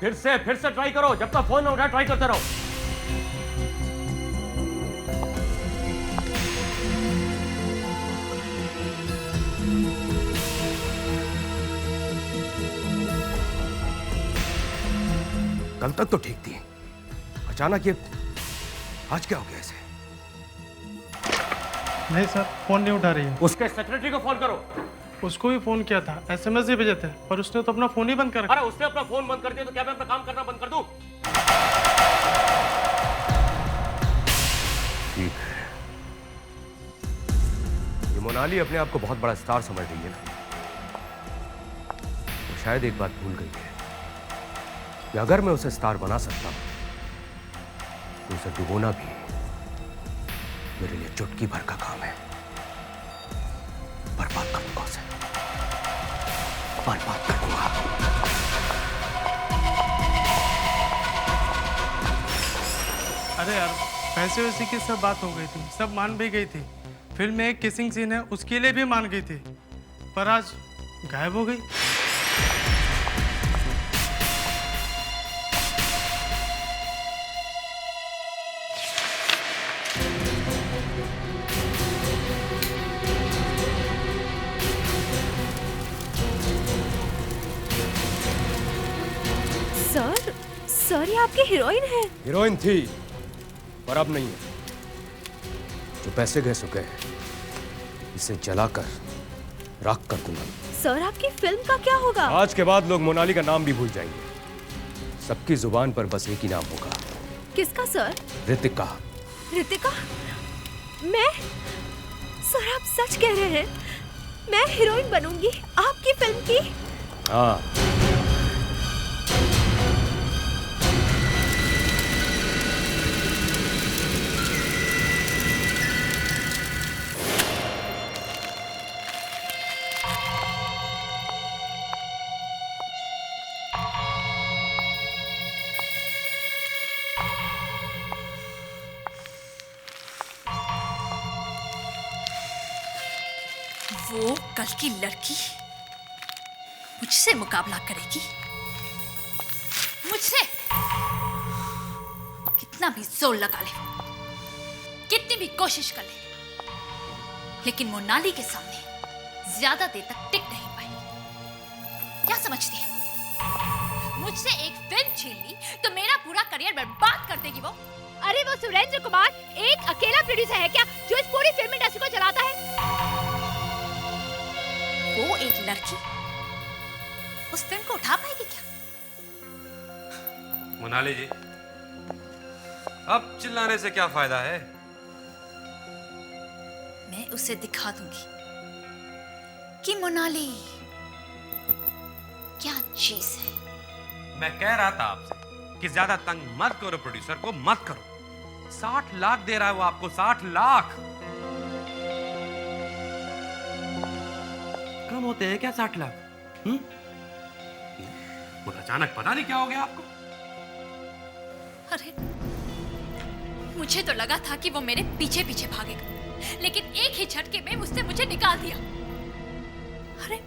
फिर से ट्राई करो, जब तक फोन ना उठाए ट्राई करते रहो। कल तक तो ठीक थी, अचानक ये आज क्या हो गया इसे? नहीं सर, फोन नहीं उठा रही है। उसके सेक्रेटरी को फोन करो। उसको भी फोन किया था, एसएमएस भी भेजे थे, पर उसने तो अपना फोन ही बंद कर रखा। अरे उसने अपना फोन बंद कर दिया तो क्या मैं अपना काम करना बंद कर दूं? ठीक है, ये मोनाली अपने आप को बहुत बड़ा स्टार समझ रही है ना, तो शायद एक बात भूल गई है कि अगर मैं उसे स्टार बना सकता हूं तो उसे डुबोना भी मेरे लिए चुटकी भर का काम है। बर्बाद कर दूंगा उसे, बर्बाद कर दूंगा। अरे यार, पैसे वैसे की सब बात हो गई थी, सब मान भी गई थी। फिल्म में एक किसिंग सीन है, उसके लिए भी मान गई थी, पर आज गायब हो गई। सर ये आपकी हीरोइन है। हीरोइन थी पर अब नहीं है। जो पैसे गए सो गए, इसे जलाकर राख कर दूंगा। सर आपकी फिल्म का क्या होगा? आज के बाद लोग मोनाली का नाम भी भूल जाएंगे। सबकी जुबान पर बस एक ही नाम होगा। किसका सर? ऋतिका। ऋतिका? मैं? सर आप सच कह रहे हैं? मैं हीरोइन बनूंगी आपकी फिल्म की? हाँ। वो कल की लड़की मुझसे मुकाबला करेगी, मुझसे। कितना भी जोर लगा ले, कितनी भी कोशिश कर ले, लेकिन मोनाली के सामने ज्यादा देर तक टिक नहीं पाएगी। क्या समझती है? मुझसे एक फिल्म छीन ली तो मेरा पूरा करियर बर्बाद कर देगी वो। अरे वो सुरेंद्र कुमार एक अकेला प्रोड्यूसर है क्या जो इस पूरी फिल्म इंडस्ट्री को चलाता है? वो एक लड़की उस फिल्म को उठा पाएगी क्या? मोनाली जी, अब चिल्लाने से क्या फायदा है? मैं उसे दिखा दूंगी कि मोनाली क्या चीज है। मैं कह रहा था आपसे कि ज्यादा तंग मत करो, प्रोड्यूसर को मत करो। 60 लाख दे रहा है वो आपको, 60 लाख। कम होते हैं क्या 60 लाख? और अचानक पता नहीं क्या हो गया आपको। अरे मुझे तो लगा था कि वो मेरे पीछे पीछे भागेगा, लेकिन एक ही झटके में उसने मुझे निकाल दिया। अरे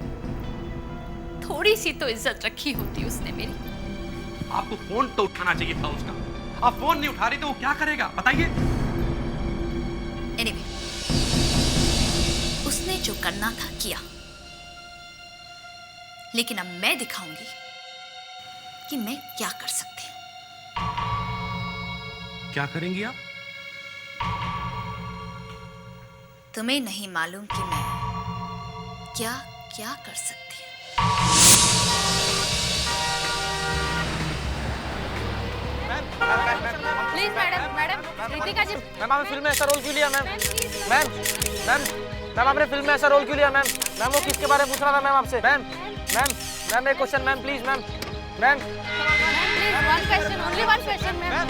थोड़ी सी तो इज्जत रखी होती उसने मेरी। आपको फोन तो उठाना चाहिए था उसका। आप फोन नहीं उठा रही तो वो क्या करेगा बताइए। एनीवे, उसने जो करना था किया, लेकिन अब मैं दिखाऊंगी कि मैं क्या कर सकती हूं। क्या करेंगी आप? तुम्हें नहीं मालूम कि मैं क्या क्या कर सकती हूं। Please madam, Ritika ji. Ma'am आपने फिल्म में ऐसा रोल क्यों लिया? मैम मैम मैम मैम आपने फिल्म में ऐसा रोल क्यों लिया? मैम मैम वो किसके बारे में पूछ रहा था मैम आपसे? मैम मैम मैम एक question ma'am, please ma'am. Ma'am one question, only one question ma'am.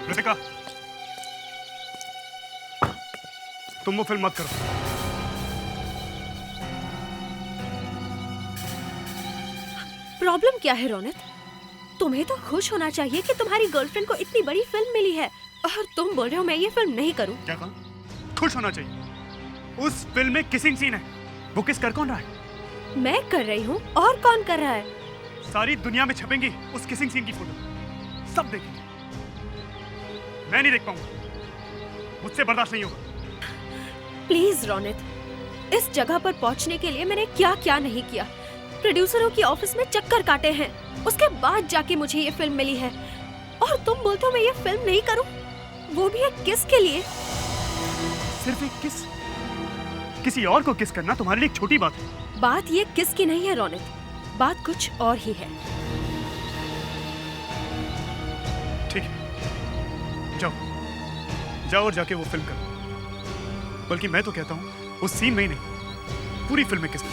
Ritika, तुम वो फिल्म मत करो। प्रॉब्लम क्या है रोनित? तुम्हें तो खुश होना चाहिए कि तुम्हारी गर्लफ्रेंड को इतनी बड़ी फिल्म मिली है, और तुम बोल रहे हो मैं ये फिल्म नहीं करूं। क्या कहा? खुश होना चाहिए। उस फिल्म में किसिंग सीन है, वो किस कर कौन रहा है? मैं कर रही हूँ, और कौन कर रहा है? सारी दुनिया में छपेंगी उस किसिंग सीन की फोटो, सब देखेंगे। मैं नहीं देख पाऊंगा, मुझसे बर्दाश्त नहीं होगा। प्लीज रोनित, इस जगह पर पहुंचने के लिए मैंने क्या क्या नहीं किया। प्रोड्यूसरों की ऑफिस में चक्कर काटे हैं, उसके बाद जाके मुझे ये फिल्म मिली है, और तुम बोलते हो मैं ये फिल्म नहीं करूं, वो भी एक किस के लिए। सिर्फ एक किस? किसी और को किस करना तुम्हारे लिए एक छोटी बात है। बात ये किस की नहीं है रोनित, बात कुछ और ही है। ठीक है, जाओ जाओ और जाके वो फिल्म करो। बल्कि मैं तो कहता हूँ उस सीन में ही नहीं, पूरी फिल्म में किस करो।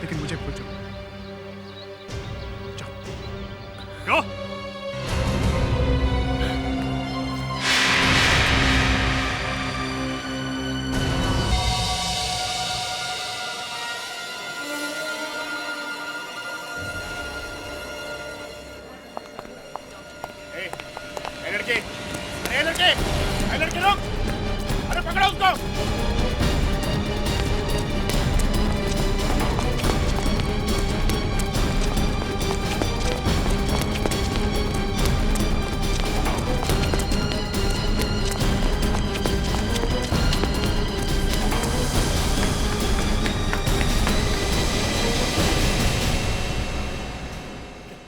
लेकिन मुझे भूल जाओ। जाओ जाओ। लड़के लोग, अरे पकड़ो उसको।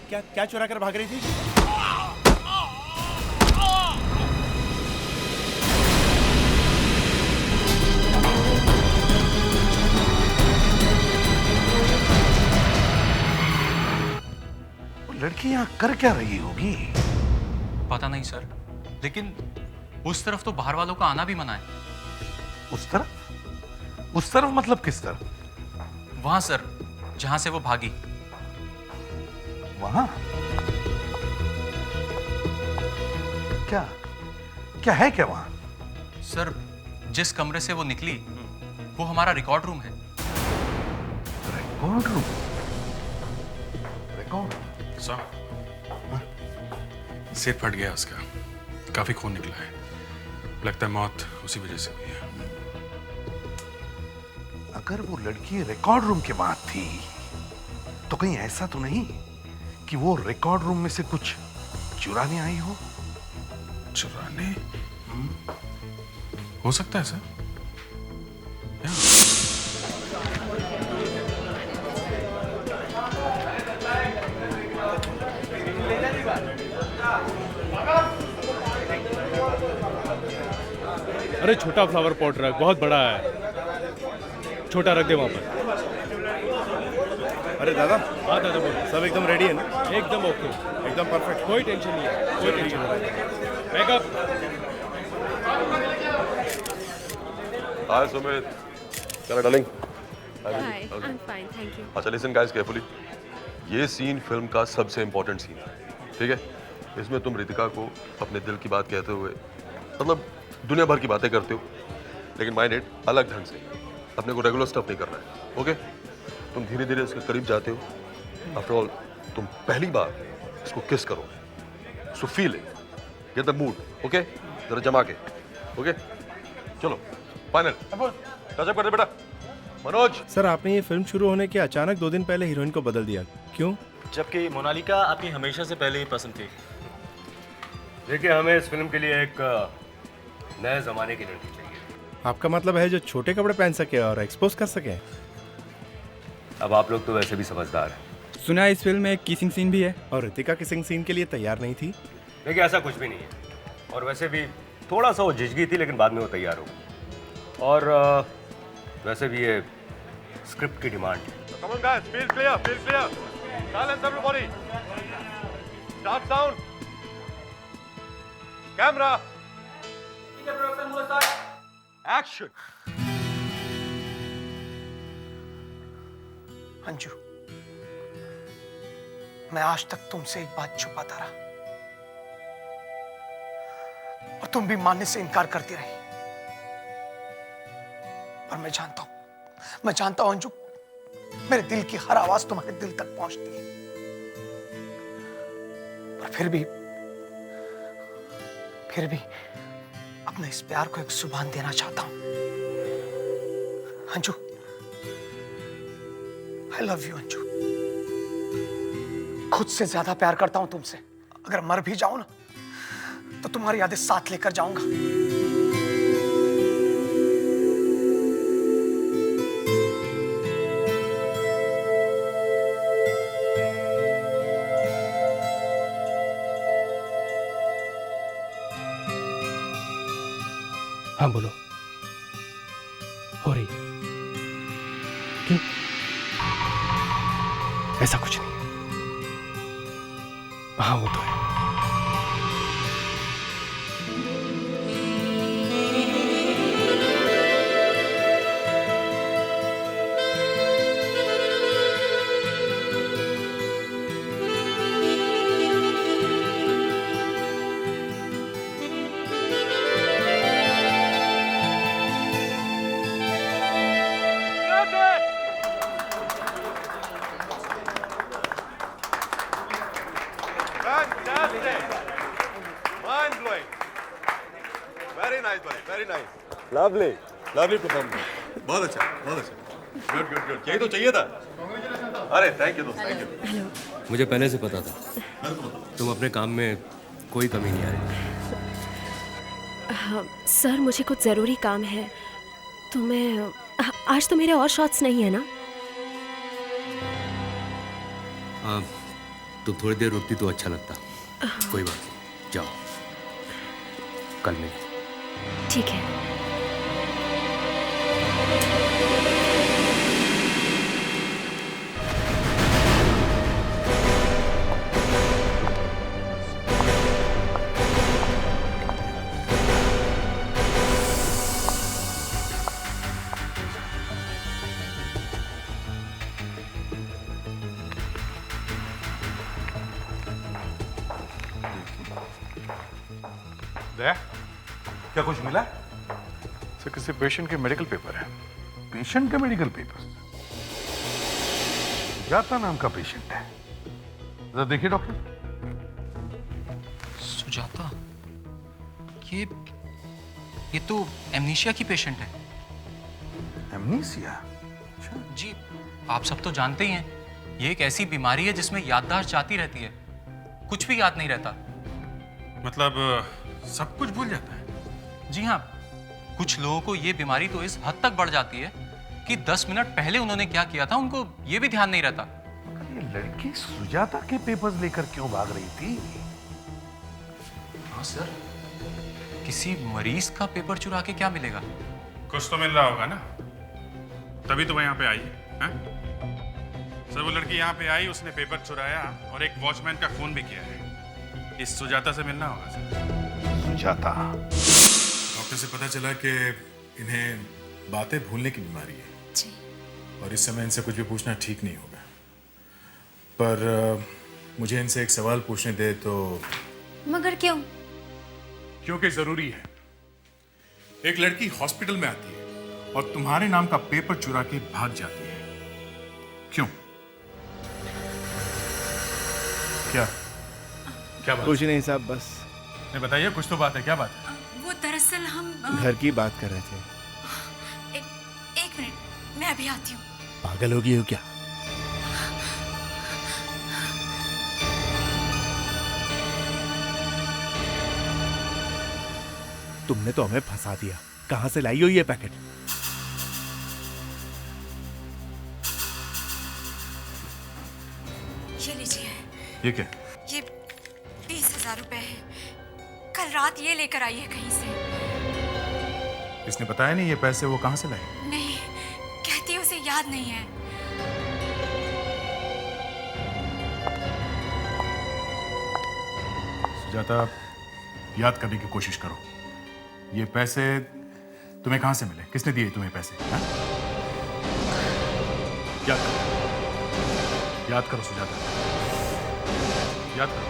क्या क्या चुरा कर भाग रही थी? लड़की यहाँ कर क्या रही होगी? पता नहीं सर, लेकिन उस तरफ तो बाहर वालों का आना भी मना है। उस तरफ? उस तरफ मतलब किस तरफ? वहां सर, जहां से वो भागी। वहां? क्या क्या है क्या वहां? सर, जिस कमरे से वो निकली वो हमारा रिकॉर्ड रूम है। Record room? रिकॉर्ड? सिर फट गया उसका, काफी खून निकला है, लगता है मौत उसी वजह से हुई है। अगर वो लड़की रिकॉर्ड रूम के बाद थी तो कहीं ऐसा तो नहीं कि वो रिकॉर्ड रूम में से कुछ चुराने आई हो? चुराने? हो सकता है सर। अरे छोटा फ्लावर पॉट रख, बहुत बड़ा है, छोटा रख दे वहाँ पर। अरे दादा। हाँ दादा बोलो। सब एकदम रेडी है ना? एकदम ओके, एकदम परफेक्ट, कोई टेंशन नहीं है, कोई टेंशन नहीं। बैकअप। हाय सुमित, क्या darling? Hi, I am fine, thank you. अच्छा लिसन गाइस केयरफुली, ये सीन फिल्म का सबसे इंपॉर्टेंट सीन है, ठीक है? इसमें तुम रितिका को अपने दिल की बात कहते हुए, मतलब दुनिया भर की बातें करते हो, लेकिन माइंड इट अलग ढंग से। अपने को रेगुलर स्टफ नहीं करना है, ओके? तुम धीरे धीरे उसके करीब जाते हो। आफ्टर ऑल तुम पहली बार इसको किस करो, so feel it, get the mood, okay? जरा जमा के, ओके? चलो फाइनल टचअप कर दे बेटा। मनोज सर, आपने ये फिल्म शुरू होने के अचानक 2 दिन पहले हीरोइन को बदल दिया, क्यों? जबकि मोनालिका आपकी हमेशा से पहले ही पसंद थी। देखिए, हमें इस फिल्म के लिए एक नए जमाने की लड़की चाहिए। आपका मतलब है जो छोटे कपड़े पहन सके और एक्सपोज कर सके? अब आप लोग तो वैसे भी समझदार हैं। सुना इस फिल्म में एक किसिंग सीन भी है, और रितिका किसिंग सीन के लिए तैयार नहीं थी। देखिए, ऐसा कुछ भी नहीं है, और वैसे भी थोड़ा सा वो झिझकी थी, लेकिन बाद में वो तैयार हो गई। और वैसे भी ये स्क्रिप्ट की डिमांड है। Come on guys, feel clear, feel clear. Silence everybody. Start sound. Camera. Action. Anju, मैं आज तक तुमसे एक बात छुपाता रहा, और तुम भी मानने से इनकार करती रही। पर मैं जानता हूं अंजू, मेरे दिल की हर आवाज तुम्हारे दिल तक पहुंचती है, पर फिर भी अपने इस प्यार को एक जुबान देना चाहता हूं। Anju, I love you Anju. खुद से ज्यादा प्यार करता हूं तुमसे। अगर मर भी जाऊं ना, तो तुम्हारी यादें साथ लेकर जाऊंगा। हाँ बोलो, हो रही? क्यों? ऐसा कुछ नहीं। हाँ वो तो है। लवली लवली परफॉर्मेंस, बहुत अच्छा, बहुत अच्छा, गुड गुड गुड, यही तो चाहिए था। अरे थैंक यू दोस्त, थैंक यू। मुझे पहले से पता था तुम अपने काम में कोई कमी नहीं आ रही। हाँ, सर मुझे कुछ ज़रूरी काम है, तो मैं आज तो मेरे और शॉट्स नहीं है ना। तुम थोड़ी देर रुकती तो अच्छा लगता। कोई बात नहीं, जाओ, कल मिलेंगे। ठीक है। दया, क्या कुछ मिला? सर किसी पेशेंट के मेडिकल पेपर है। पेशेंट का मेडिकल पेपर? सुजाता नाम का पेशेंट है। जरा देखिए डॉक्टर। सुजाता? ये तो एमनीशिया की पेशेंट है। एमनीशिया? जी, आप सब तो जानते ही हैं, ये एक ऐसी बीमारी है जिसमें याददाश्त जाती रहती है, कुछ भी याद नहीं रहता। मतलब सब कुछ भूल जाता है? जी हाँ, कुछ लोगों को ये बीमारी तो इस हद तक बढ़ जाती है कि 10 मिनट पहले उन्होंने क्या किया था उनको ये भी ध्यान नहीं रहता। ये लड़की सुजाता के पेपर्स लेकर क्यों भाग रही थी? हाँ सर, किसी मरीज का पेपर चुरा के क्या मिलेगा? कुछ तो मिल रहा होगा ना, तभी तो मैं यहाँ पे आई है। सर वो लड़की यहाँ पे आई, उसने पेपर चुराया और एक वॉचमैन का खून भी किया है। इस सुजाता से मिलना होगा सर। सुजाता? डॉक्टर से पता चला कि इन्हें बातें भूलने की बीमारी है जी। और इस समय इनसे कुछ भी पूछना ठीक नहीं होगा। पर मुझे इनसे एक सवाल पूछने दे तो। मगर क्यों? क्योंकि जरूरी है। एक लड़की हॉस्पिटल में आती है और तुम्हारे नाम का पेपर चुरा के भाग जाती है, क्यों? क्या क्या बात? कुछ नहीं साहब, बस। नहीं बताइए, कुछ तो बात है, क्या बात है? वो दरअसल हम घर की बात कर रहे थे। एक मिनट, मैं अभी आती हूँ। पागल हो गई हो क्या? तुमने तो हमें फंसा दिया। कहां से लाई हो ये पैकेट? ये लीजिए। ये क्या? ये 20,000 रुपए है। कल रात ये लेकर आई है कहीं से। इसने बताया नहीं ये पैसे वो कहां से लाए? नहीं, कहती है उसे याद नहीं है। सुजाता, याद करने की कोशिश करो। ये पैसे तुम्हें कहां से मिले? किसने दिए तुम्हें पैसे? हा? याद करो, याद करो सुजाता, याद करो।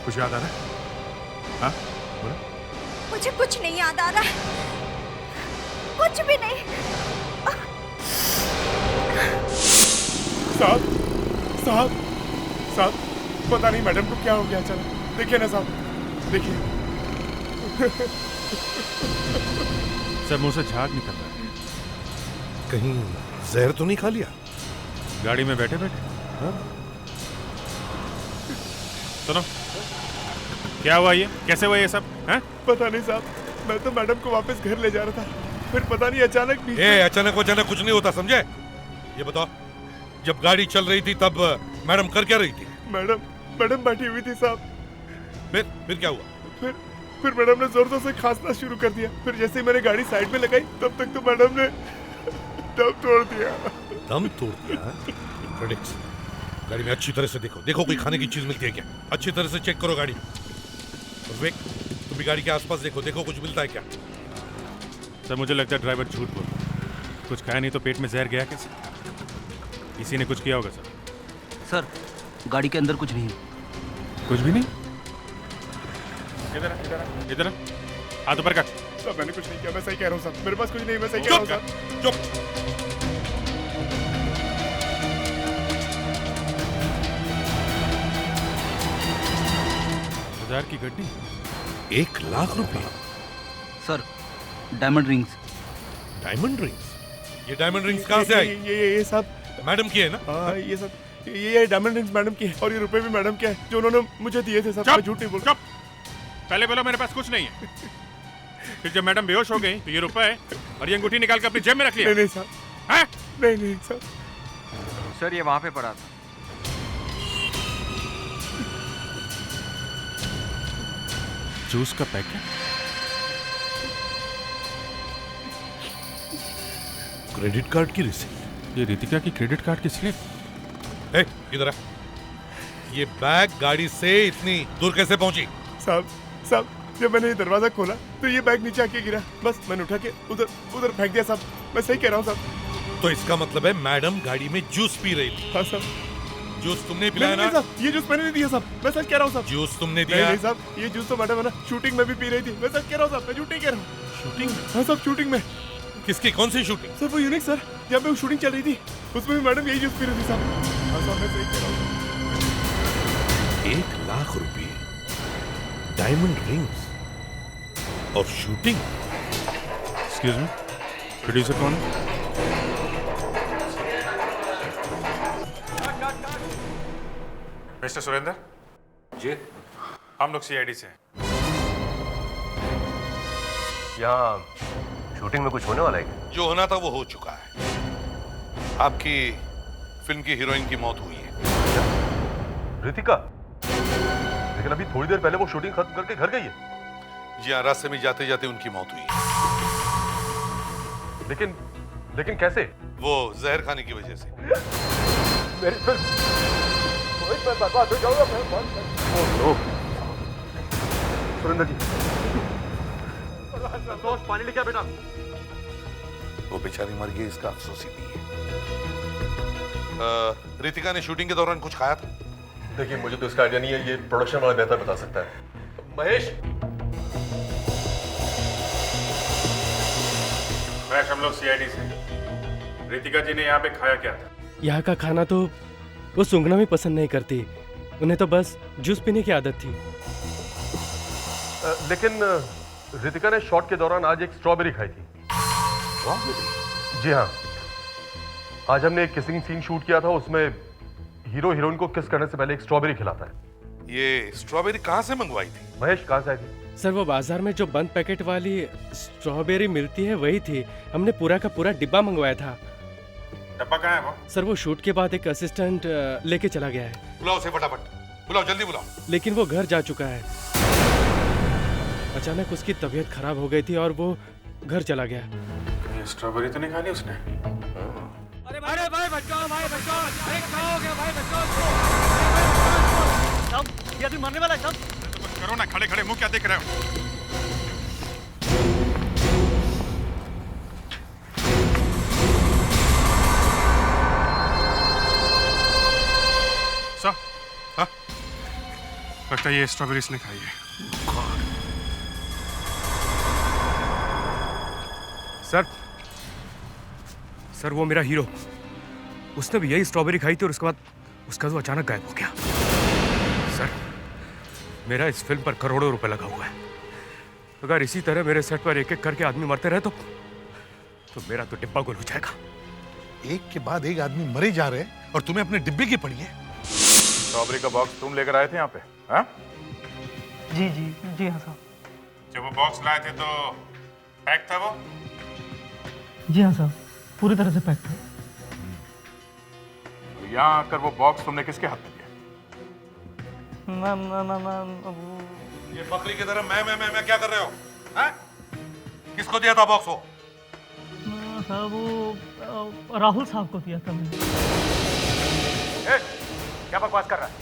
कुछ याद आ रहा है? हाँ बोलो। मुझे कुछ नहीं याद आ रहा है, कुछ भी नहीं। साहब साहब साहब, पता नहीं मैडम को क्या हो गया अचानक। देखिए ना साहब, देखिए। सर मुंह से झाग निकल रहा है। कहीं जहर तो नहीं खा लिया? गाड़ी में बैठे बैठे। हाँ? सुनो, क्या हुआ ये? कैसे हुआ ये सब? हैं? पता नहीं साहब, मैं तो मैडम को वापस घर ले जा रहा था, फिर पता नहीं अचानक भी। अचानक कुछ नहीं होता, समझे? ये बताओ, जब गाड़ी चल रही थी तब मैडम कर क्या रही थी? मैडम बैठी हुई थी साहब। फिर क्या हुआ? फिर मैडम ने जोर जोर से खांसना शुरू कर दिया। फिर जैसे ही मैंने गाड़ी साइड में लगाई, तब तक तो मैडम ने दम तोड़ दिया। दम तोड़ दिया? प्रेडिक्स, गाड़ी में अच्छी तरह से देखो कोई खाने की चीज मिलती है क्या? अच्छी तरह से चेक करो गाड़ी। और विक, तुम भी गाड़ी के आसपास देखो कुछ मिलता है क्या? सर मुझे लगता है ड्राइवर झूठ बोल रहा है। कुछ खाया नहीं तो पेट में जहर गया कैसे? किसी ने कुछ किया होगा सर। सर गाड़ी के अंदर कुछ नहीं है। कुछ भी नहीं? इधर हाथ ऊपर कर। साहब मैंने कुछ नहीं किया, मैं सही कह रहा हूँ साहब, मेरे पास कुछ नहीं, मैं सही कह रहा हूँ साहब। चुप। हजार की गड्डी, 1 लाख रुपए? Sir diamond rings. Diamond rings? ये डायमंड रिंग्स कहाँ से आई? ये सब मैडम की है ना? हाँ, ये सब ये डायमंड रिंग्स मैडम की है, और ये रुपए भी मैडम के हैं जो उन्होंने मुझे दिए थे साहब। मैं झूठ नहीं बोल रहा। पहले बोलो मेरे पास कुछ नहीं है, फिर जब मैडम बेहोश हो गई तो ये रुपए और ये अंगूठी निकाल कर अपनी जेब में रख लिया। नहीं साहब, हैं? नहीं साहब। सर ये वहां पे पड़ा था। जूस का पैकेट? क्रेडिट कार्ड की रिसीट? ये रितिका की क्रेडिट कार्ड की स्लिप? इधर आ। ये बैग गाड़ी से इतनी दूर कैसे पहुंची? साहब जब मैंने ये दरवाजा खोला तो ये बैग नीचे आके गिरा, बस मैंने उठा के उधर फेंक दिया साहब। मैं सही कह रहा हूँ साहब। तो इसका मतलब है मैडम गाड़ी में जूस पी रही थी? हाँ साहब। जूस तुमने पिलाया ना? साहब ये जूस मैंने नहीं दिया साहब, मैं सच कह रहा हूँ साहब। जूस तुमने दिया? नहीं साहब, ये जूस तो मैडम है ना शूटिंग में भी पी रही थी। मैं सच कह रहा हूँ साहब, मैं झूठ नहीं कह रहा हूँ। शूटिंग? हाँ साहब शूटिंग में। किसकी, कौन सी शूटिंग? सर वो यूनिक सर, जब वो शूटिंग चल रही थी उसमें भी मैडम यही जूस पी रही थी साहब। हाँ साहब मैं सही कह रहा हूँ। 1 लाख रुपए, डायमंड रिंग्स और शूटिंग? एक्सक्यूज मी, प्रोड्यूसर कौन है? मिस्टर सुरेंद्र जी, हम लोग सीआईडी से हैं। यहाँ शूटिंग में कुछ होने वाला है क्या? जो होना था वो हो चुका है। आपकी फिल्म की हीरोइन की मौत हुई है। रितिका? लेकिन अभी थोड़ी देर पहले वो शूटिंग खत्म करके घर गई है। जी हाँ, रास्ते में जाते जाते उनकी मौत हुई है। लेकिन कैसे? वो जहर खाने की वजह से। मेरी फिल्म मैं बर्बाद हो जाऊंगा। सुरेंद्र जी, संतोष पानी लेके आ बेटा। वो बेचारी मर गई, इसका अफसोस ही नहीं है। रितिका ने शूटिंग के दौरान कुछ खाया था? देखिए मुझे तो इसका आइडिया नहीं है, ये प्रोडक्शन वाला बेहतर बता सकता है। महेश, हम लोग सीआईडी से। रितिका जी ने यहाँ पे खाया क्या था? यहाँ का खाना तो वो सूंघना भी पसंद नहीं करती, उन्हें तो बस जूस पीने की आदत थी। लेकिन रितिका ने शॉट के दौरान आज एक स्ट्रॉबेरी खाई थी। जी हाँ, आज हमने एक किसिंग सीन शूट किया था, उसमें हीरो हीरोइन को किस करने से पहले एक स्ट्रॉबेरी खिलाता है। ये स्ट्रॉबेरी कहाँ से मंगवाई थी? महेश कहाँ से आई थी? सर वो बाजार में जो बंद पैकेट वाली स्ट्रॉबेरी मिलती है वही थी, हमने पूरा का पूरा डिब्बा मंगवाया था। डब्बा कहाँ है वो? सर वो शूट के बाद एक असिस्टेंट लेके चला गया है। बुलाओ उसे फटाफट, बुलाओ जल्दी बुलाओ। लेकिन वो घर जा चुका है, अचानक उसकी तबीयत खराब हो गई थी और वो घर चला गया। स्ट्रॉबेरी तो नहीं खानी उसने? अरे भाई बचाओ, अरे क्या हो गया भाई, बचाओ। साहब ये आदमी मरने वाला है साहब। तो कुछ करो ना, खड़े खड़े मुंह क्या देख रहे हो? सर, हाँ? लगता है ये स्ट्रॉबेरी इसने खाई है। सर वो मेरा हीरो उसने भी यही स्ट्रॉबेरी खाई थी और उसके बाद उसका तो अचानक गायब हो गया। सर, मेरा इस फिल्म पर करोड़ों रुपए लगा हुआ है। अगर इसी तरह मेरे सेट पर एक एक करके आदमी मरते रहे तो मेरा तो डिब्बा गुल हो जाएगा। एक के बाद एक आदमी मरे जा रहे हैं और तुम्हें अपने डिब्बे की पड़ी है। स्ट्रॉबेरी का बॉक्स तुम लेकर आए थे यहाँ पे? हाँ? जी जी जी हाँ साहब। जब वो बॉक्स लाए थे तो पैक था वो? जी हाँ साहब, पूरी तरह से पैक था। तो यहाँ आकर वो बॉक्स तुमने किसके हाथ में दिया? ये बकरी की तरह मैं क्या कर रहे हो? हैं? किसको दिया था बॉक्स वो? साहब वो राहुल साहब को दिया था मैंने। क्या बकवास कर रहा है?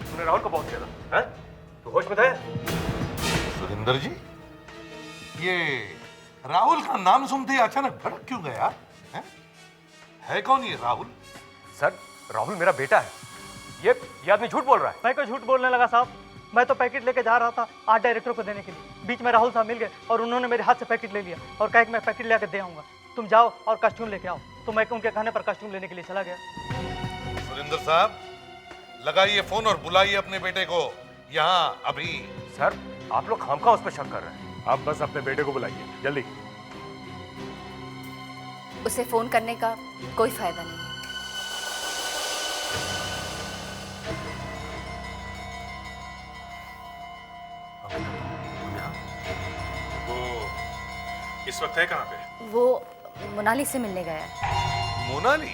तूने राहुल को बॉक्स दिया था? हैं? तू होश में था? सुरेंद्र जी, ये राहुल का नाम सुनते ही अचानक भड़क क्यों गया? है कौन ये राहुल? सर, राहुल मेरा बेटा है। ये आदमी झूठ बोल रहा है। मैं क्यों झूठ बोलने लगा साहब? मैं तो पैकेट लेके जा रहा था आर्ट डायरेक्टर को देने के लिए। बीच में राहुल साहब मिल गए और उन्होंने मेरे हाथ से पैकेट ले लिया और कहा कि मैं पैकेट लेकर दे आऊंगा, तुम जाओ और कॉस्ट्यूम लेके आओ। तो मैं उनके कहने पर कॉस्ट्यूम लेने के लिए चला गया। सुरेंद्र साहब, लगाइए फोन और बुलाइए अपने बेटे को यहाँ अभी। सर, आप लोग खामखा उस पर शक कर रहे हैं। आप बस अपने बेटे को बुलाइए जल्दी। उसे फोन करने का कोई फायदा नहीं है। वो इस वक्त है कहाँ पे? वो मोनाली से मिलने गया है। मोनाली?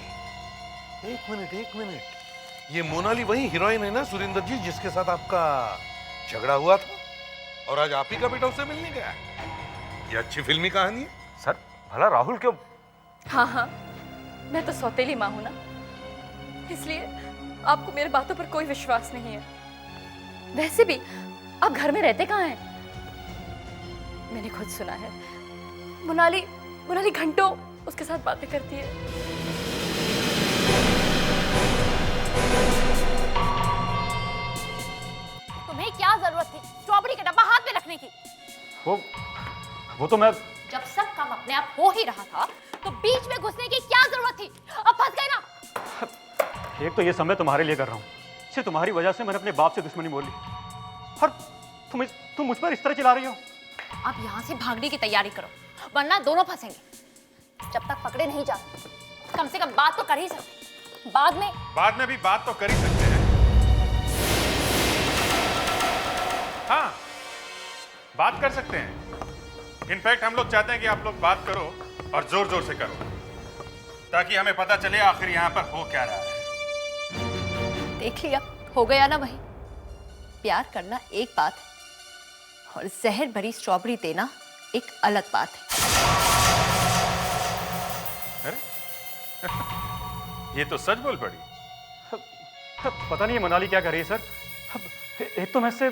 एक मिनट, ये मोनाली वही हीरोइन है ना सुरेंद्र जी, जिसके साथ आपका झगड़ा हुआ था और आज आप ही का बेटा उससे मिलने गया? ये अच्छी फिल्मी कहानी है। सर, भला राहुल क्यों? हाँ, मैं तो सौतेली माँ हूं ना, इसलिए आपको मेरे बातों पर कोई विश्वास नहीं है। वैसे भी आप घर में रहते कहाँ हैं? मैंने खुद सुना है मोनाली घंटों उसके साथ बातें करती है। तुम्हें क्या जरूरत थी स्ट्रॉबेरी का डब्बा हाथ में रखने की? वो तो मैं जब सब काम अपने आप हो ही रहा था तो बीच में घुसने की क्या जरूरत थी? अब फंस गए ना। एक तो ये समय तुम्हारे लिए कर रहा हूँ, सिर्फ तुम्हारी वजह से मैंने अपने बाप से दुश्मनी बोल ली और तुम मुझ पर इस तरह चिल्ला रही हो। अब यहाँ से भागने की तैयारी करो वरना दोनों फंसेंगे। जब तक पकड़े नहीं जाते कम से कम बात तो कर ही सकते। बाद में भी बात तो कर ही सकते हैं। हाँ, बात कर सकते हैं। इनफैक्ट हम लोग चाहते हैं कि आप लोग बात करो और जोर जोर से करो ताकि हमें पता चले आखिर यहाँ पर हो क्या रहा है। देख लिया, हो गया ना वही। प्यार करना एक बात है और जहर भरी स्ट्रॉबेरी देना एक अलग बात है। अरे ये तो सच बोल पड़ी। पता नहीं है मनाली क्या कर रही है सर। एक तो मैं से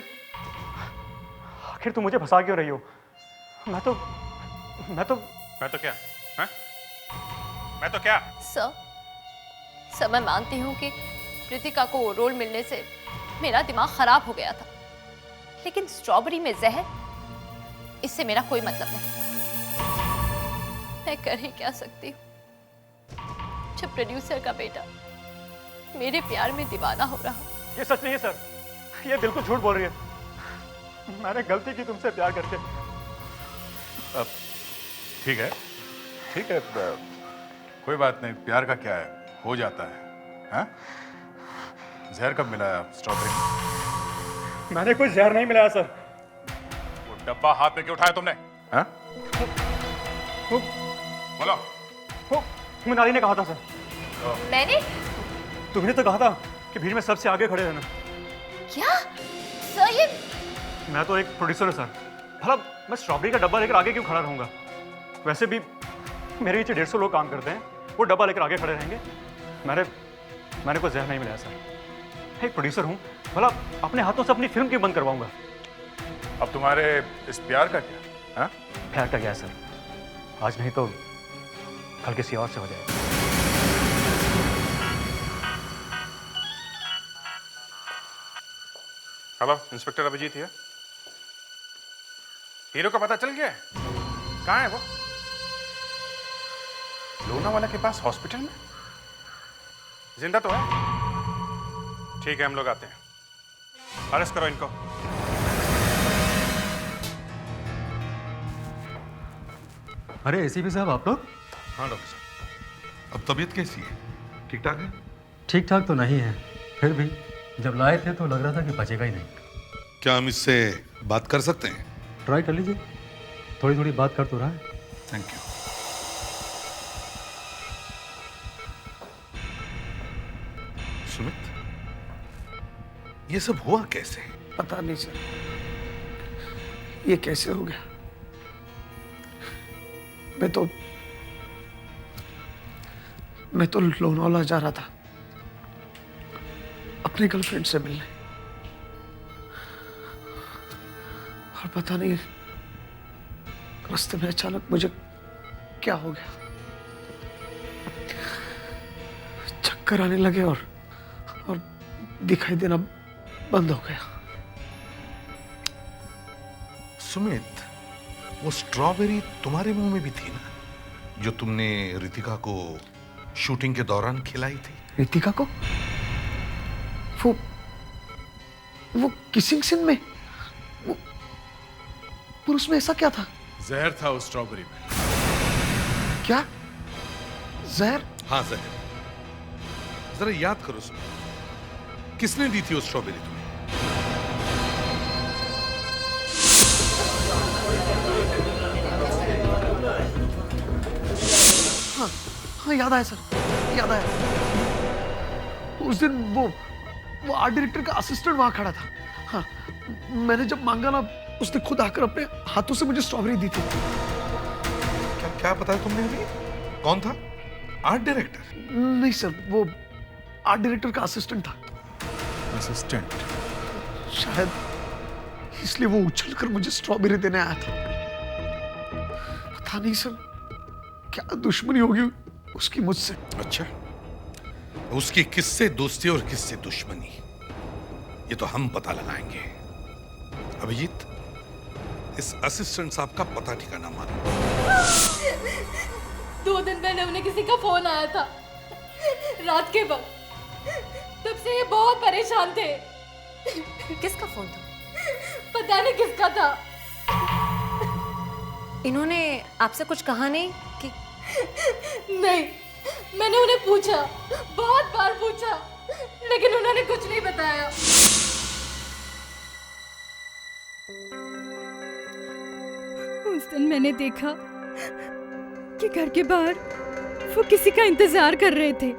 आखिर तुम मुझे फंसा क्यों रही हो? मैं तो क्या? हाँ? मैं तो क्या? सर मैं मानती हूँ कि प्रीतिका को वो रोल मिलने से मेरा दिमाग खराब हो गया था, लेकिन स्ट्रॉबेरी में जहर, इससे मेरा कोई मतलब नहीं। मैं कर ही क्या सकती हूँ जब प्रोड्यूसर का बेटा मेरे प्यार में दीवाना हो रहा। ये सच नहीं है सर, ये बिल्कुल झूठ बोल रही है। मैंने गलती की तुमसे प्यार करके। ठीक है, कोई बात नहीं। प्यार का क्या है, हो जाता है। हाँ? जहर कब मिलाया स्ट्रॉबेरी में? मैंने कोई जहर नहीं मिलाया सर। वो डब्बा हाथ में क्यों उठाया तुमने? हाँ? बोलो। मनाली ने कहा था सर। मैंने? तुमने तो कहा था कि भीड़ में सबसे आगे खड़े रहना। क्या सर? ये मैं तो एक प्रोड्यूसर हूँ सर, भला मैं स्ट्रॉबेरी का डब्बा लेकर आगे क्यों खड़ा रहूंगा? वैसे भी मेरे नीचे 150 लोग काम करते हैं, वो डब्बा लेकर आगे खड़े रहेंगे। मैंने कोई जहर नहीं मिलाया सर। एक प्रोड्यूसर हूँ, भला अपने हाथों से अपनी फिल्म क्यों बंद करवाऊंगा? अब तुम्हारे इस प्यार का क्या? हाँ? प्यार का क्या है सर? आज नहीं तो कल किसी और से हो जाएगा। हेलो, इंस्पेक्टर अभिजीत है। हीरो का पता चल गया? कहाँ है वो? लोनावाला के पास हॉस्पिटल में? जिंदा तो है? ठीक है, हम लोग आते हैं। अरेस्ट करो इनको। अरे एसीपी साहब, आप लोग? हाँ डॉक्टर साहब, अब तबीयत कैसी है? ठीक ठाक है? ठीक ठाक तो नहीं है, फिर भी जब लाए थे तो लग रहा था कि बचेगा ही नहीं। क्या हम इससे बात कर सकते हैं? ट्राई कर लीजिए, थोड़ी थोड़ी बात कर तो रहा है। Thank you. सुमित, ये सब हुआ कैसे? पता नहीं सर, ये कैसे हो गया। मैं तो लोनावाला जा रहा था अपनी गर्लफ्रेंड से मिलने, और पता नहीं रास्ते में अचानक मुझे क्या हो गया, चक्कर आने लगे और दिखाई देना बंद हो गया। सुमित, वो स्ट्रॉबेरी तुम्हारे मुंह में भी थी ना, जो तुमने रितिका को शूटिंग के दौरान खिलाई थी? रितिका को? वो किसिंग सीन में पर उसमें ऐसा क्या था? जहर था उस स्ट्रॉबेरी में। क्या जहर? हाँ जहर। जरा याद करो सुमित, किसने दी थी वो स्ट्रॉबेरी तुम्हें? हाँ याद आया सर, याद आया। उस दिन वो आर्ट डायरेक्टर का असिस्टेंट वहां खड़ा था। हाँ, मैंने जब मांगा ना, उसने खुद आकर अपने हाथों से मुझे स्ट्रॉबेरी दी थी। क्या बताया तुमने अभी? कौन था? Art director? नहीं सर, वो आर्ट डायरेक्टर का असिस्टेंट था। असिस्टेंट? शायद इसलिए वो उछलकर मुझे स्ट्रॉबेरी देने आया था। पता नहीं सर, क्या दुश्मनी होगी उसकी मुझसे। अच्छा, उसकी किससे दोस्ती और किससे दुश्मनी, ये तो हम पता लगाएंगे। अभिजीत, इस असिस्टेंट साहब का पता ठिकाना मारो। 2 दिन पहले उन्हें किसी का फोन आया था, रात के वक्त। तब से ये बहुत परेशान थे। किसका फोन था? पता नहीं किसका था। इन्होंने आपसे कुछ कहा नहीं कि? नहीं, मैंने उन्हें पूछा, बहुत बार पूछा, लेकिन उन्होंने कुछ नहीं बताया। उस दिन मैंने देखा कि घर के बाहर वो किसी का इंतजार कर रहे थे।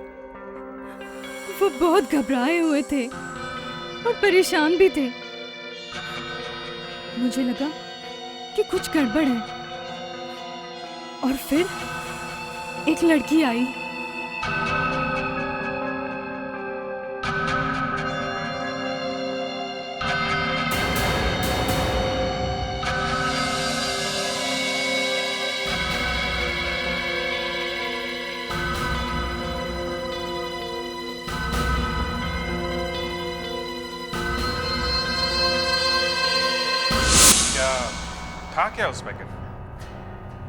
वो बहुत घबराए हुए थे और परेशान भी थे। मुझे लगा कि कुछ गड़बड़ है, और फिर एक लड़की आई। क्या उस पैकेट में?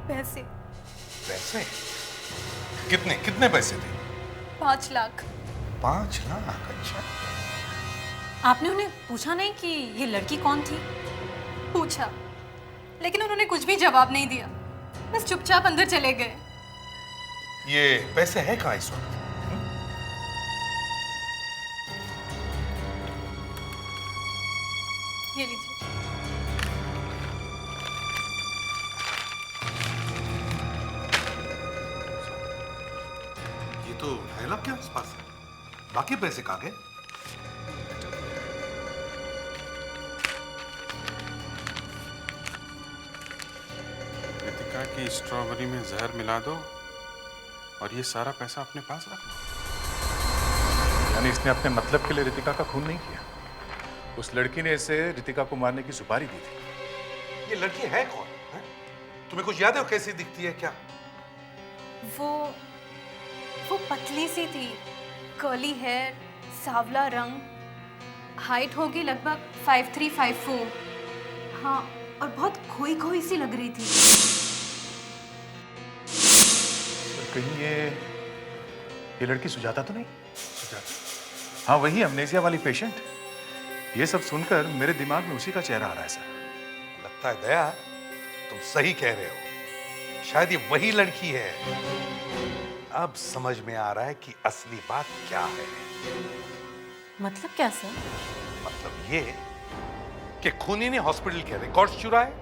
पैसे। पैसे? कितने कितने पैसे थे? 5 लाख। 5 लाख? अच्छा। आपने उन्हें पूछा नहीं कि ये लड़की कौन थी? पूछा, लेकिन उन्होंने कुछ भी जवाब नहीं दिया, बस चुपचाप अंदर चले गए। ये पैसे है कहाँ इस वक्त? ये लीजिए। तो 2.5 लाख के आसपास है। बाकी पैसे कहाँ गए? रितिका की स्ट्रॉबेरी में जहर मिला दो और ये सारा पैसा अपने पास रख लो। यानी इसने अपने मतलब के लिए रितिका का खून नहीं किया। उस लड़की ने इसे रितिका को मारने की सुपारी दी थी। ये लड़की है कौन? है? तुम्हें कुछ याद है वो कैसी दिखती है क्या? वो पतली सी थी, कर्ली हेयर, सांवला रंग, हाइट होगी लगभग 5'3", 5'4". हाँ, और बहुत खोई खोई सी लग रही थी। कहीं ये लड़की सुजाता तो नहीं? हाँ, वही अमनेसिया वाली पेशेंट। ये सब सुनकर मेरे दिमाग में उसी का चेहरा आ रहा है सर। लगता है दया तुम सही कह रहे हो, शायद ये वही लड़की है। अब समझ में आ रहा है कि असली बात क्या है। मतलब क्या सर? मतलब ये कि खूनी ने हॉस्पिटल के रिकॉर्ड्स चुराए,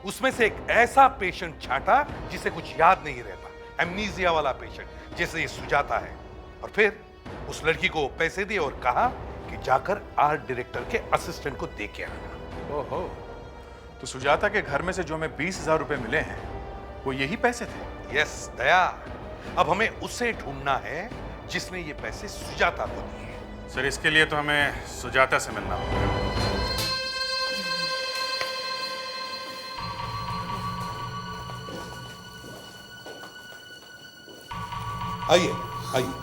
उसमें से एक ऐसा पेशेंट छाटा जिसे कुछ याद नहीं रहता, एमनीजिया वाला पेशेंट जैसे ये सुजाता है, और फिर उस लड़की को पैसे दिए और कहा कि जाकर आर्ट डायरेक्टर के असिस्टेंट को दे के आना। ओहो, तो सुजाता के घर में से जो हमें 20,000 रुपए मिले हैं वो यही पैसे थे? यस दया, अब हमें उसे ढूंढना है जिसने ये पैसे सुजाता को दिए। सर इसके लिए तो हमें सुजाता से मिलना होगा। आइए आइए।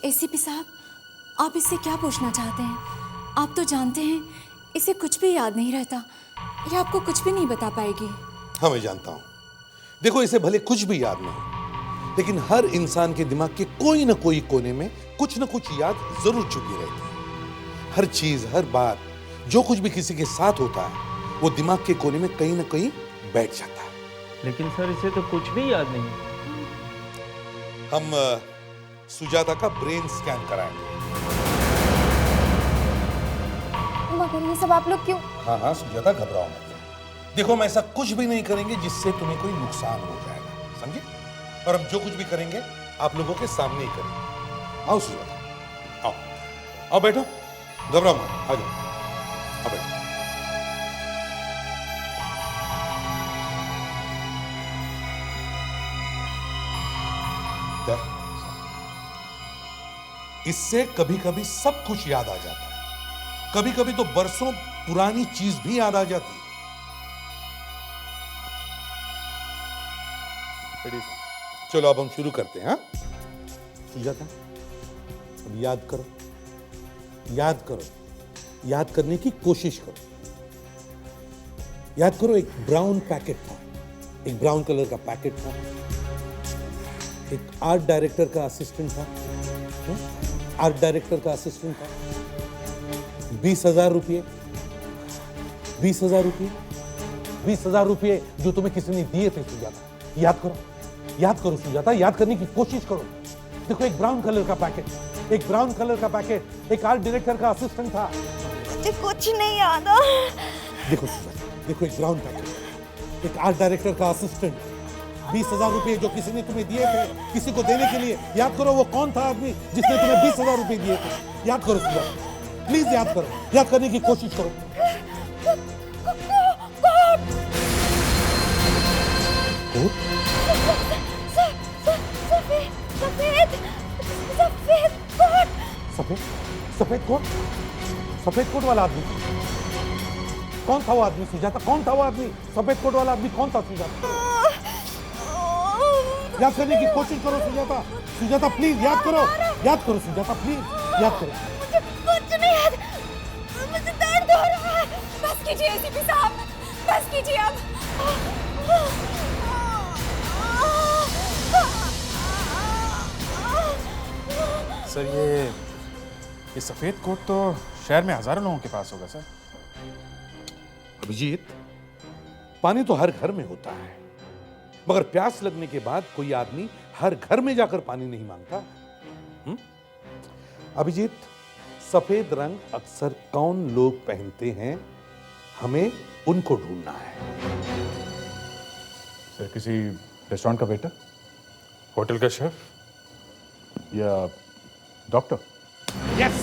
एसीपी साहब, आप इससे क्या पूछना चाहते हैं? आप तो जानते हैं इसे कुछ भी याद नहीं रहता, ये आपको कुछ भी नहीं बता पाएगी। हाँ मैं जानता हूं। देखो इसे भले कुछ भी याद नहीं, लेकिन हर इंसान के दिमाग के कोई ना कोई कोने में कुछ ना कुछ याद जरूर छुपी रहती है। हर चीज, हर बात, जो कुछ भी किसी के साथ होता है वो दिमाग के कोने में कहीं ना कहीं बैठ जाता है। लेकिन सर इसे तो कुछ भी याद नहीं। हम सुजाता का ब्रेन स्कैन कराएंगे। मगर ये सब आप लोग क्यों? हाँ हाँ सुजाता, घबराओ मत। देखो हम ऐसा कुछ भी नहीं करेंगे जिससे तुम्हें कोई नुकसान हो जाएगा, समझे? और हम जो कुछ भी करेंगे आप लोगों के सामने ही करेंगे। आओ सुजाता, आओ आओ, बैठो, घबराओ मत, आ जाओ, आओ बैठो। इससे कभी कभी सब कुछ याद आ जाता है, कभी कभी तो बरसों पुरानी चीज भी याद आ जाती है। चलो अब हम शुरू करते हैं। हाँ सुजाता, अब याद करो, याद करो, याद करने की कोशिश करो। याद करो, एक ब्राउन पैकेट था, एक ब्राउन कलर का पैकेट था, एक आर्ट डायरेक्टर का असिस्टेंट था, आर्ट डायरेक्टर का असिस्टेंट था, 20,000 रुपये, 20,000 रुपये, 20,000 रुपये जो तुम्हें किसी ने दिए थे सुजाता। याद करो, याद करो सुजाता, याद करने की कोशिश करो। देखो एक ब्राउन कलर का पैकेट, एक ब्राउन कलर का पैकेट, एक आर्ट डायरेक्टर का असिस्टेंट था। मुझे कुछ नहीं याद। देखो सुजाता, देखो एक ब्राउन पैकेट, एक आर्ट डायरेक्टर का असिस्टेंट, 20,000 रुपये जो किसी ने तुम्हें दिए थे किसी को देने के लिए। याद करो वो कौन था आदमी जिसने तुम्हें 20,000 रुपये दिए थे। याद करो सुजाता, प्लीज याद करो, याद करने की कोशिश करो। सफेद सफेद कोट, सफेद कोट वाला आदमी कौन था? वो आदमी सुजाता, कौन था वो आदमी? सफेद कोट वाला आदमी कौन था सुजाता? याद करने की कोशिश करो सुजाता, सुजाता प्लीज याद करो, याद करो सुजाता, प्लीज याद करो। मुझे कुछ नहीं याद, मुझे दर्द हो रहा है। बस कीजिए एसीपी साहब, बस कीजिए अब। सर ये सफेद कोट तो शहर में हजारों लोगों के पास होगा सर। अभिजीत, पानी तो हर घर में होता है, मगर प्यास लगने के बाद कोई आदमी हर घर में जाकर पानी नहीं मांगता। अभिजीत, सफेद रंग अक्सर कौन लोग पहनते हैं, हमें उनको ढूंढना है। सर किसी रेस्टोरेंट का वेटर, होटल का शेफ या डॉक्टर? यस,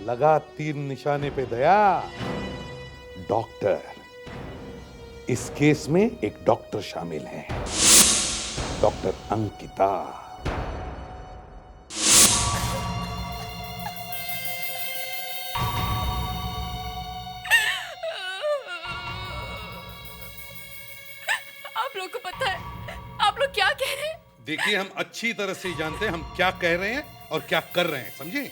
लगा तीर निशाने पे दया, डॉक्टर। इस केस में एक डॉक्टर शामिल है, डॉक्टर अंकिता। आप लोग को पता है आप लोग क्या कह रहे हैं? देखिए हम अच्छी तरह से जानते हैं हम क्या कह रहे हैं और क्या कर रहे हैं, समझे?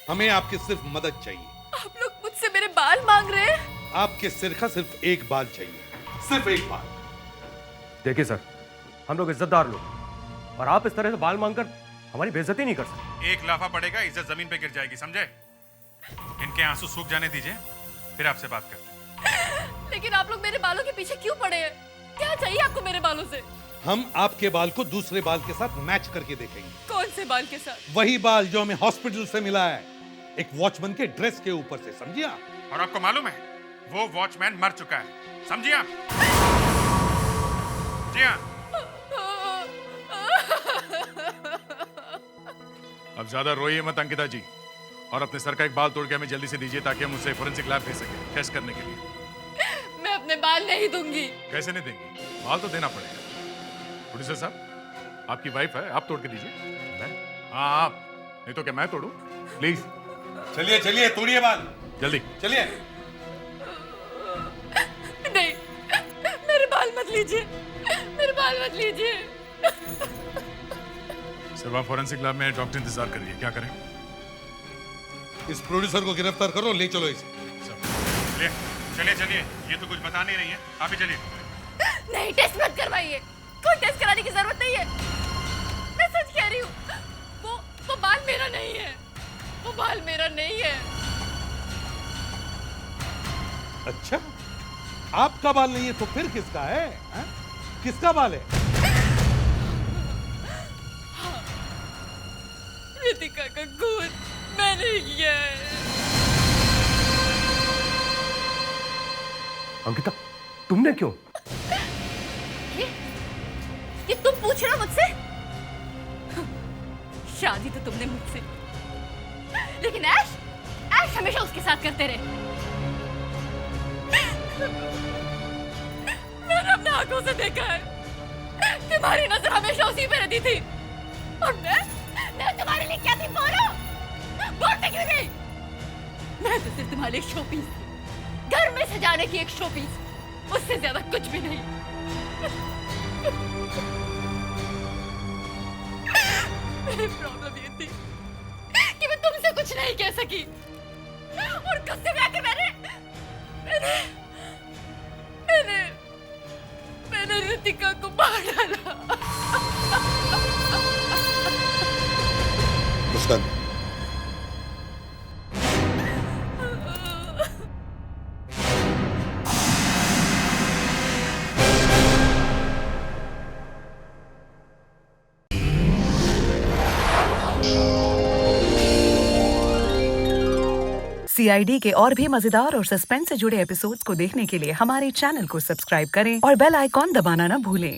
हमें आपकी सिर्फ मदद चाहिए। आप लोग मुझसे मेरे बाल मांग रहे हैं? आपके सिर का सिर्फ एक बाल चाहिए, सिर्फ एक बाल। देखिए सर, हम लोग इज्जतदार लोग, और आप इस तरह से बाल मांगकर हमारी बेइज्जती नहीं कर सकते। एक लाफा पड़ेगा, इज्जत जमीन पे गिर जाएगी, समझे? इनके आंसू सूख जाने दीजिए, फिर आपसे बात करते हैं। लेकिन आप लोग मेरे बालों के पीछे क्यों पड़े हैं? क्या चाहिए आपको मेरे बालों से? हम आपके बाल को दूसरे बाल के साथ मैच करके देखेंगे। कौन से बाल के साथ? वही बाल जो हमें हॉस्पिटल से मिला है, एक वॉचमैन के ड्रेस के ऊपर से, समझिए आप? और आपको मालूम है वो वॉचमैन मर चुका है, समझिए आप? जी हाँ। अब ज्यादा रोइए मत अंकिता जी, और अपने सर का एक बाल तोड़ के हमें जल्दी से दीजिए ताकि हम उसे फोरेंसिक लैब भेज सकें टेस्ट करने के लिए। मैं अपने बाल नहीं दूंगी। कैसे नहीं देंगी? बाल तो देना पड़ेगा। प्रोड्यूसर साहब, आपकी वाइफ है, आप तोड़ के दीजिए। हाँ आप, नहीं तो क्या मैं तोड़ूं? प्लीज। चलिए चलिए, तोड़िए बाल जल्दी। चलिए। नहीं, मेरे बाल मत लीजिए, मेरे बाल मत लीजिए। सिर्फ आप फोरेंसिक लैब में डॉक्टर इंतजार करिए। क्या करें? इस प्रोड्यूसर को गिरफ्तार करो, ले चलो इसे। चलिए चलिए चलिए, ये तो कुछ बता नहीं रही है, आप ही चलिए। नहीं, टेस्ट मत करवाइए, कोई टेस्ट कराने की जरूरत नहीं है। मैं सच कह रही हूँ, वो बाल मेरा नहीं है, वो बाल मेरा नहीं है। अच्छा, आपका बाल नहीं है तो फिर किसका है? किसका बाल है? रितिका का खून मैंने किया है। अंकिता, तुमने क्यों? ये तुम पूछ रहे हो मुझसे? शादी तो तुमने मुझसे, लेकिन ऐश हमेशा उसके साथ करते रहे। मैंने अपने आंखों से देखा है, तुम्हारी नजर हमेशा उसी पे रहती थी, और मैं तुम्हारे लिए क्या थी बोलो? बोलते क्यों नहीं? मैं तो सिर्फ तुम्हारे लिए शोपीस थी, घर में सजाने की एक शोपीस, उससे ज्यादा कुछ भी नहीं। मेरी प्रॉब्लम ये थी कि मैं तुमसे कुछ नहीं कह सकी, और गुस्से में आकर मैंने रितिका को मार डाला। मुस्कान, CID के और भी मजेदार और सस्पेंस से जुड़े एपिसोड्स को देखने के लिए हमारे चैनल को सब्सक्राइब करें और बेल आइकॉन दबाना ना भूलें।